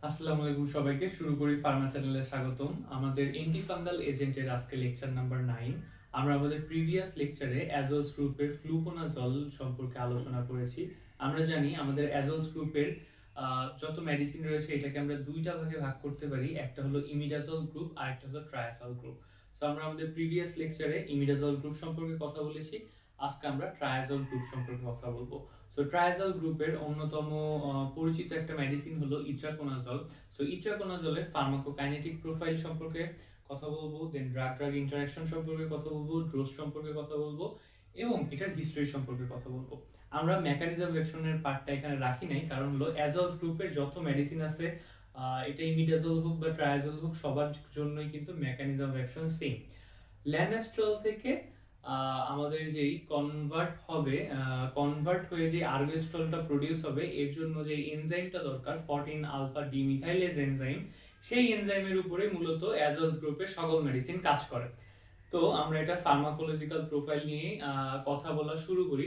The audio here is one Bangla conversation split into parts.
আসসালামু আলাইকুম সবাইকে। শুরু করি ফার্মা চ্যানেলে স্বাগতম। আমাদের অ্যান্টিফাঙ্গাল এজেন্টের আজকে লেকচার নাম্বার 9। আমরা আমাদের প্রিভিয়াস লেকচারে অ্যাজোলস গ্রুপের ফ্লুকোনাজল সম্পর্কে আলোচনা করেছি। আমরা জানি আমাদের অ্যাজোলস গ্রুপের যত মেডিসিন রয়েছে এটাকে আমরা দুইটা ভাগে ভাগ করতে পারি। একটা হলো ইমিডাজল গ্রুপ আর একটা হলো ট্রায়াজল গ্রুপ। সো আমরা আমাদের প্রিভিয়াস লেকচারে ইমিডাজল গ্রুপ সম্পর্কে কথা বলেছি। আজকে আমরা ট্রায়াজল গ্রুপ সম্পর্কে কথা বলবো। সো ট্রায়াজল গ্রুপের অন্যতম পরিচিত একটা মেডিসিন হলো ইট্রাকোনাজল। সো ইট্রাকোনাজলের ফার্মাকোকাইনেটিক প্রোফাইল সম্পর্কে কথা বলবো, দেন ড্রাগ ড্রাগ ইন্টারঅ্যাকশন সম্পর্কে কথা বলবো, ডোজ সম্পর্কে কথা বলবো এবং এটার হিস্টরি সম্পর্কে কথা বলবো। আমরা মেকানিজম অ্যাকশনের পার্টটা এখানে রাখি নাই, কারণ হলো অ্যাজলস গ্রুপের যত মেডিসিন আছে এটা ইমিডাজল হোক বা ট্রায়াজল হোক সবার জন্যই কিন্তু মেকানিজম অ্যাকশন সেম। ল্যানাস্ট্রল থেকে আমাদের যেই কনভার্ট হয়ে যে আর্গেস্ট্রলটা প্রডিউস হবে, এর জন্য যে এনজাইমটা দরকার 14 আলফা ডিমিথাইলেজ এনজাইম, সেই এনজাইমের উপরে মূলত অ্যাজলস গ্রুপের সকল মেডিসিন কাজ করে। তো আমরা এটা ফার্মাকোলজিক্যাল প্রোফাইল নিয়ে কথা বলা শুরু করি,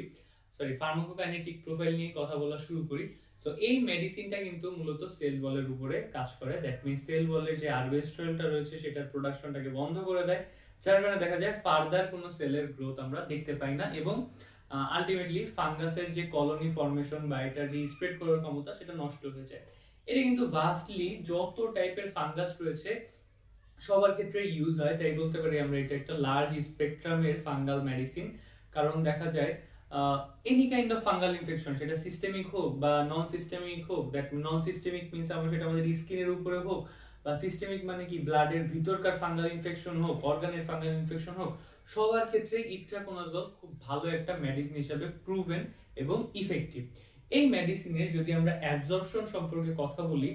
ফার্মাকোকাইনেটিক প্রোফাইল নিয়ে কথা বলা শুরু করি। সো এই মেডিসিনটা কিন্তু মূলত সেল ওয়ালের উপরে কাজ করে। দ্যাট মিন্স সেল ওয়ালের যে আর্গেস্ট্রলটা রয়েছে সেটার প্রোডাকশনটাকে বন্ধ করে দেয়, যার কারণে দেখা যায় ফার্দার কোনো সেলের গ্রোথ আমরা দেখতে পাই না এবং আলটিমেটলি ফাঙ্গাসের যে কলোনি ফর্মেশন বা এটার যে স্প্রেড করার ক্ষমতা সেটা নষ্ট হয়ে যায়। এটা কিন্তু ভাস্টলি যত টাইপের ফাঙ্গাস রয়েছে সবার ক্ষেত্রে ইউজ হয়, তাই বলতে পারি আমরা এটা একটা লার্জ স্পেকট্রামের ফাঙ্গাল মেডিসিন। কারণ দেখা যায় any kind of fungal infection, সেটা সিস্টেমিক হোক বা নন সিস্টেমিক হোক, দ্যাট নন সিস্টেমিক মিন্স আমরা সেটা আমাদের স্কিনের উপরে হোক, বা সিস্টেমিক মানে কি ব্লাডের ভিতরকার ফাঙ্গাল ইনফেকশন হোক, অর্গানের ফাঙ্গাল ইনফেকশন হোক, সবার ক্ষেত্রে ইট্রাকোনাজল খুব ভালো একটা মেডিসিন হিসেবে প্রুভেন এবং ইফেক্টিভ। এই মেডিসিনের যদি আমরা অ্যাবজর্পশন সম্পর্কে কথা বলি,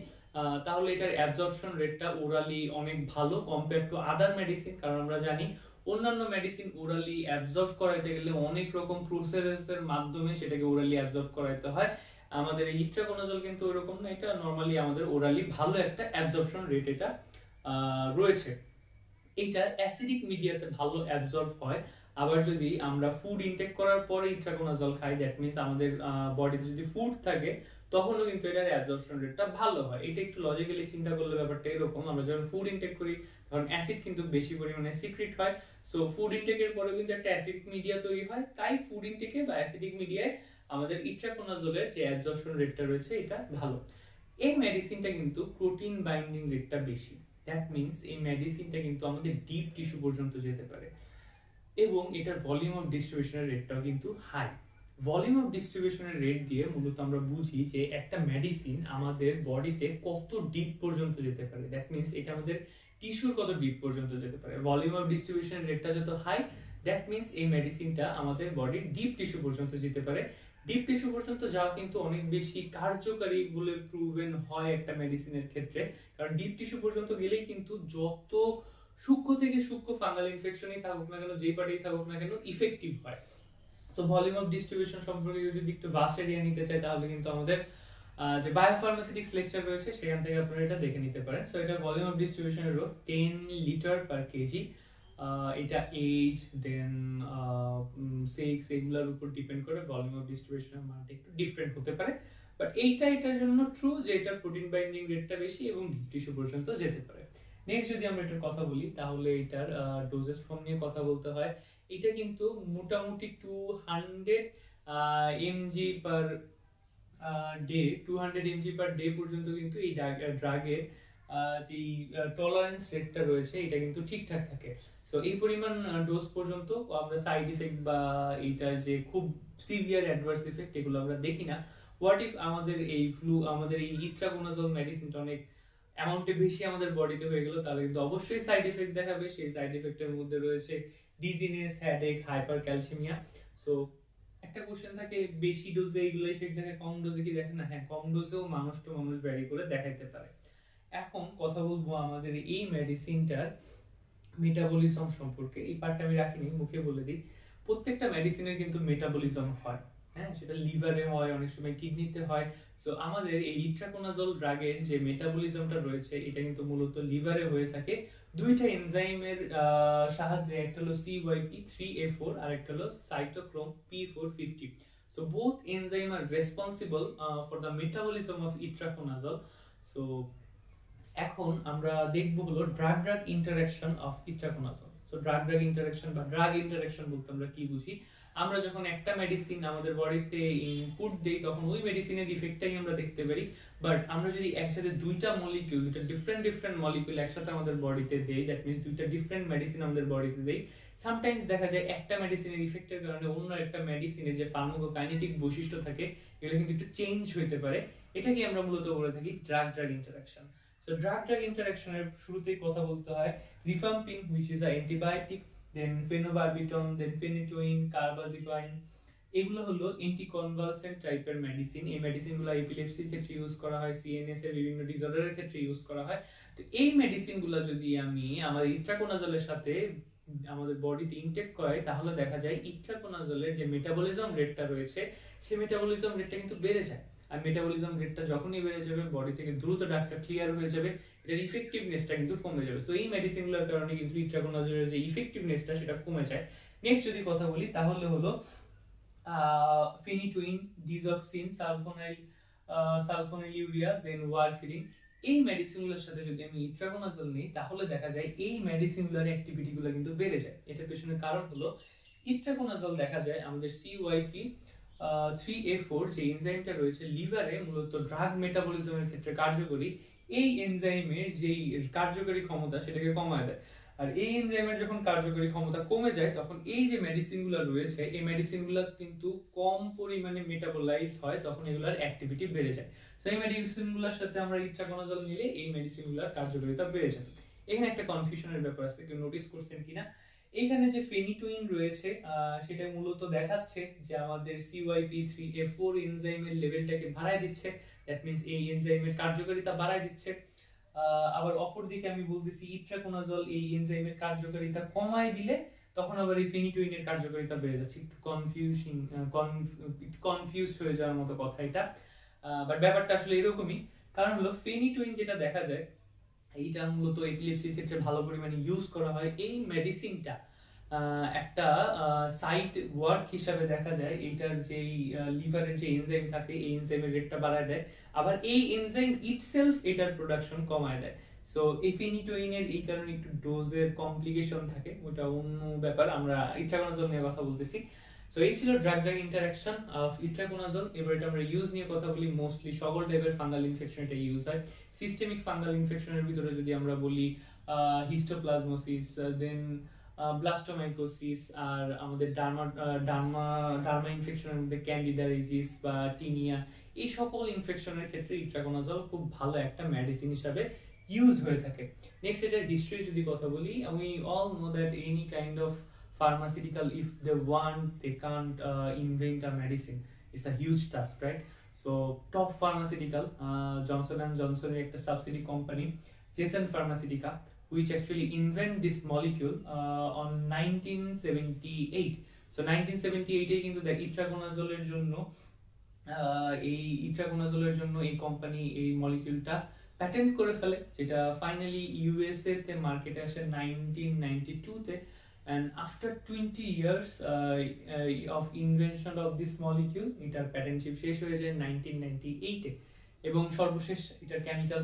তাহলে এটার অ্যাবজর্পশন রেটটা ওরালি অনেক ভালো কম্পেয়ার টু আদার মেডিসিন। কারণ আমরা জানি অন্যান্য মেডিসিন ওরালি অ্যাবজর্ব করাইতে গেলে অনেক রকম প্রসেসের মাধ্যমে সেটাকে ওরালি অ্যাবজর্ব করাইতে হয়। আমাদের এই ইট্রাকোনাজল কিন্তু ওরকম না, এটা নরমালি আমাদের ওরালি ভালো একটা অ্যাবজর্পশন রেট এটা রয়েছে। এটা অ্যাসিডিক মিডিয়াতে ভালো অ্যাবজর্ব হয়। আবার যদি আমরা ফুড ইনটেক করার পরে ইট্রাকোনাজল খাই, দ্যাট মিন্স আমাদের বডিতে যদি ফুড থাকে তখনও কিন্তু এটার অ্যাবজর্পশন রেটটা ভালো হয়। এটা একটু লজিক্যালি চিন্তা করলে ব্যাপারটা এরকম, আমরা যখন ফুড ইনটেক করি তখন অ্যাসিড কিন্তু বেশি পরিমাণে সিক্রেট হয়। সো ফুড ইনটেকের পরে কিন্তু একটা অ্যাসিডিক মিডিয়া তৈরি হয়, তাই ফুড ইনটেকে বা অ্যাসিডিক মিডিয়ায় আমাদের ইট্রাকোনাজলের যে অ্যাবজর্পশন রেটটা রয়েছে এটা ভালো। এই মেডিসিনটা কিন্তু প্রোটিন বাইন্ডিং রেটটা বেশি। দ্যাট মিন্স এই মেডিসিনটা কিন্তু আমাদের ডিপ টিস্যু পর্যন্ত যেতে পারে এবং এটার ভলিউম অফ ডিস্ট্রিবিউশনের রেটটাও কিন্তু হাই। ভলিউম অফ ডিস্ট্রিবিউশনের রেট দিয়ে মূলত আমরা বুঝি যে একটা মেডিসিন আমাদের বডিতে কত ডিপ পর্যন্ত যেতে পারে। দ্যাট মিন্স এটা আমাদের টিস্যুর কত ডিপ পর্যন্ত যেতে পারে। ভলিউম অফ ডিস্ট্রিবিউশনের রেটটা যত হাই, দ্যাট মিন্স এই মেডিসিনটা আমাদের বডির ডিপ টিস্যু পর্যন্ত যেতে পারে। ডিপ টিস্যু পর্যন্ত যাওয়া কিন্তু অনেক বেশি কার্যকারী বলে প্রুভেন হয় একটা মেডিসিনের ক্ষেত্রে, কারণ ডিপ টিস্যু পর্যন্ত গেলেই কিন্তু যত সূক্ষ্ম থেকে সূক্ষ্ম ফাঙ্গাল ইনফেকশনই থাকুক না কেন, যেই পার্টেই থাকুক না কেন, ইফেক্টিভ হয়। সো ভলিউম অফ ডিস্ট্রিবিউশন সম্পর্কে যদি একটু ভাস্ট এরিয়া নিতে চাই তাহলে কিন্তু আমাদের যে বায়োফার্মাসিউটিক্স লেকচার রয়েছে সেখান থেকে আপনারা এটা দেখে নিতে পারেন। সো এটা ভলিউম অফ ডিস্ট্রিবিউশনের রো 10 লিটার পার কেজি। এটা এজ দেন সেক্স এগুলোর উপর ডিপেন্ড করে ভলিউম অফ ডিস্ট্রিবিউশনের মানটা একটু ডিফারেন্ট হতে পারে, বাট এটার জন্য ট্রু যে এটা প্রোটিন বাইন্ডিং রেটটা বেশি এবং ডিপ টিস্যু পর্যন্ত যেতে পারে। নেক্সট যদি আমরা এটার কথা বলি তাহলে এটার ডোজেস ফর্ম নিয়ে কথা বলতে হয়। এটা কিন্তু মোটামুটি 200 MG per day, 200 MG per day পর্যন্ত কিন্তু এই ড্রাগের যে টলারেন্স রেটটা রয়েছে এটা কিন্তু ঠিকঠাক থাকে। সো এই পরিমাণ ডোজ পর্যন্ত আমরা সাইড ইফেক্ট বা এইটার যে খুব সিভিয়ার অ্যাডভার্স ইফেক্ট এগুলো আমরা দেখি না। হোয়াট ইফ আমাদের এই ইট্রাকোনাজল মেডিসিনটা অনেক অ্যামাউন্টে বেশি আমাদের বডিতে হয়ে গেল, তাহলে কিন্তু অবশ্যই সাইড ইফেক্ট দেখাবে। সেই সাইড ইফেক্টের মধ্যে রয়েছে dizziness, headache, hyper calcaemia. So একটা কোশ্চেন থাকে, বেশি ডোজে এগুলো ইফেক্ট দেখে, কম ডোজে কি দেখে না? হ্যাঁ, কম ডোজেও মানুষ তো মানুষ ভ্যারি করে দেখাইতে পারে। এখন কথা বলবো আমাদের এই মেডিসিনটার মেটাবলিজম সম্পর্কে। এই পার্টটা আমি রাখিনি, মুখে বলে দিই। প্রত্যেকটা মেডিসিনের কিন্তু মেটাবলিজম হয়, হ্যাঁ, সেটা লিভারে হয়, অনেক সময় কিডনিতে হয়। সো আমাদের এই ইট্রাকোনাজল ড্রাগের যে মেটাবলিজমটা রয়েছে এটা কিন্তু মূলত লিভারে হয়ে থাকে দুইটা এনজাইমের সাহায্যে। একটা হলো CYP3A4 আর একটা হলো cytochrome P450। So both enzyme are responsible for the metabolism of itraconazole. So এখন আমরা দেখব হলো drug drug interaction of itraconazole. So drug drug interaction বা ড্রাগ ইন্টারঅ্যাকশন বলতে আমরা কি বুঝি? আমরা যখন একটা মেডিসিন আমাদের বডিতে ইনপুট দেই তখন ওই মেডিসিনের ইফেক্টটাই আমরা দেখতে পারি, বাট আমরা যদি একসাথে দুইটা মলিকিউল, দুইটা ডিফারেন্ট মলিকিউল একসাথে আমাদের বডিতে দেই, দ্যাট মিন্স দুইটা ডিফারেন্ট মেডিসিন আমাদের বডিতে দেই, সামটাইমস দেখা যায় একটা মেডিসিনের ইফেক্টের কারণে অন্য একটা মেডিসিনের যে ফার্মাকোকাইনেটিক বৈশিষ্ট্য থাকে এগুলো কিন্তু একটু চেঞ্জ হতে পারে। এটাকে আমরা মূলত বলে থাকি drug drug interaction. So drug drug ইন্টারঅ্যাকশনের শুরুতেই কথা বলতে হয় rifampin, which is a antibiotic, then phenobarbital, then phenytoin, carbazepine, এগুলো হলো অ্যান্টিকনভালসেন্ট টাইপের মেডিসিন। এই মেডিসিনগুলো এপিলেপসির ক্ষেত্রে ইউজ করা হয়, সিএনএস এর বিভিন্ন ডিসঅর্ডারের ক্ষেত্রে ইউজ করা হয়। তো এই মেডিসিনগুলো যদি আমি আমার ইট্রাকোনাজলের সাথে আমাদের বডিতে ইনটেক করাই তাহলে দেখা যায় ইট্রাকোনাজলের যে মেটাবলিজম রেটটা রয়েছে সেই মেটাবলিজম রেটটা কিন্তু বেড়ে যায়। আর মেটাবলিজম রেটটা যখনই বেড়ে যাবে বডি থেকে দ্রুত ডাক্তার ক্লিয়ার হয়ে যাবে, এটার ইফেক্টিভনেসটা কিন্তু কমে যাবে। সো এই মেডিসিনগুলোর কারণে কিন্তু ইট্রাকোনাজলের যে ইফেক্টিভনেসটা সেটা কমে যায়। নেক্সট যদি কথা বলি তাহলে হলো ফেনিটুইন, ডিজক্সিন, সালফোনাইল ইউরিয়া, দেন ওয়ারফিরিন। এই মেডিসিনগুলোর সাথে যদি আমি ইট্রাকোনাজল নিই তাহলে দেখা যায় এই মেডিসিনগুলোর অ্যাক্টিভিটিগুলো কিন্তু বেড়ে যায়। এটার পেছনে কারণ হলো ইট্রাকোনাজল দেখা যায় আমাদের CYP3A4 যে এনজাইমটা রয়েছে লিভারে মূলত ড্রাগ মেটাবলিজমের ক্ষেত্রে কার্যকরী, এই এনজাইমের যেই কার্যকরী ক্ষমতা সেটাকে কমায় দেয়। আর এই এনজাইমের যখন কার্যকরী ক্ষমতা কমে যায় তখন এই যে মেডিসিনগুলো রয়েছে এই মেডিসিনগুলো কিন্তু কম পরিমাণে মেটাবলাইজ হয়, তখন এগুলোর অ্যাক্টিভিটি বেড়ে যায়। তো এই মেডিসিনগুলোর সাথে আমরা ইট্রাকোনাজল নিলে এই মেডিসিনগুলোর কার্যকারিতা বেড়ে যায়। এখানে একটা কনফিউশনের ব্যাপার আছে, কেউ নোটিস করছেন কিনা? এখানে যে ফেনিটুইন রয়েছে সেটা মূলত দেখাচ্ছে যে আমাদের CYP3A4 এনজাইমের লেভেলটাকে বাড়ায় দিচ্ছে, দ্যাট মিন্স এই এনজাইমের কার্যকারিতা বাড়ায় দিচ্ছে। আবার অপরদিকে আমি বলতেছি ইট্রাকোনাজল এই এনজাইমের কার্যকারিতা কমায় দিলে তখন আবার এই ফেনিটুইনের কার্যকারিতা বেড়ে যাচ্ছে। একটু কনফিউজড হয়ে যাওয়ার মতো কথা এটা, বাট ব্যাপারটা আসলে এরকমই। কারণ হলো ফেনিটুইন যেটা দেখা যায় এইটা মূলত এপিলেপসির ক্ষেত্রে ভালো পরিমাণে ইউজ করা হয়। এই মেডিসিনটা একটা সাইড ওয়ার্ক হিসাবে দেখা যায় এইটার যেই লিভারের যে এনজাইম থাকে এই এনজাইমের রেটটা বাড়ায় দেয়, আবার এই এনজাইম ইটসেলফ এটার প্রোডাকশন কমায় দেয়। সো এই ফেনিটুইনের এই কারণে একটু ডোজের কমপ্লিকেশন থাকে, ওটা অন্য ব্যাপার, আমরা ইট্রাকোনাজল নিয়ে কথা বলতেছি। সো এই ছিল drug drug interaction of itraconazole. এবার এটা আমরা ইউজ নিয়ে কথা বলি। মোস্টলি সকল টাইপের ফাঙ্গাল ইনফেকশন এটা ইউজ হয়। সিস্টেমিক ফাঙ্গাল ইনফেকশনের ভিতরে যদি আমরা বলি হিস্টোপ্লাজমোসিস, দেন ব্লাস্টোমাইকোসিস, আর আমাদের ডার্মা ইনফেকশনের মধ্যে ক্যান্ডিডাইজিস বা টিনিয়া, এই সকল ইনফেকশনের ক্ষেত্রে ইট্রাকোনাজল খুব ভালো একটা মেডিসিন হিসাবে ইউজ হয়ে থাকে। নেক্সট এটার হিস্ট্রি যদি কথা বলি, we all know that any kind of pharmaceutical, if they want, they can't invent a medicine. It's a huge task, right? So top pharmaceutical, Johnson and Johnson এর একটা subsidiary company Janssen Pharmaceutica, which actually invent this molecule on 1978. So 1978 এ কিন্তু ইট্রাকোনাজলের জন্য এই কোম্পানি এই মলিকিউলটা প্যাটেন্ট করে ফেলে, যেটা ফাইনালি ইউএসএ তে মার্কেটে আসে 1992 তে। and after 20 years of invention of this molecule এটার প্যাটেন্টশিপ শেষ হয়ে যায় 1998 এ, এবং সর্বশেষ এটার কেমিক্যাল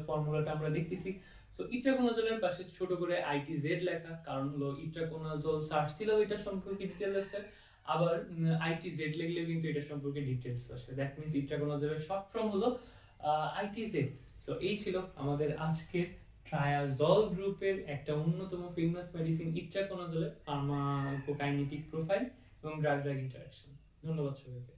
ফর্মুলাটা আমরা দেখতেছি। সো ইট্রাকোনাজলের পাশে ছোট করে ITZ লেখা, কারণ হলো ইট্রাকোনাজল সার্চ দিলেও এটা সম্পর্কে ডিটেইলস আসে, আবার ITZ লিখলেও কিন্তু এটা সম্পর্কে ডিটেইলস আসে। দ্যাট মিন্স ইট্রাকোনাজলের শর্ট ফর্ম হলো ITZ। সো এই ছিল আমাদের আজকের ট্রায়াজল গ্রুপের একটা অন্যতম ফেমাস মেডিসিন ইট্রাকোনাজলের ফার্মাকোকাইনেটিক প্রোফাইল এবং ড্রাগ ড্রাগ ইন্টারঅ্যাকশন। ধন্যবাদ সবাইকে।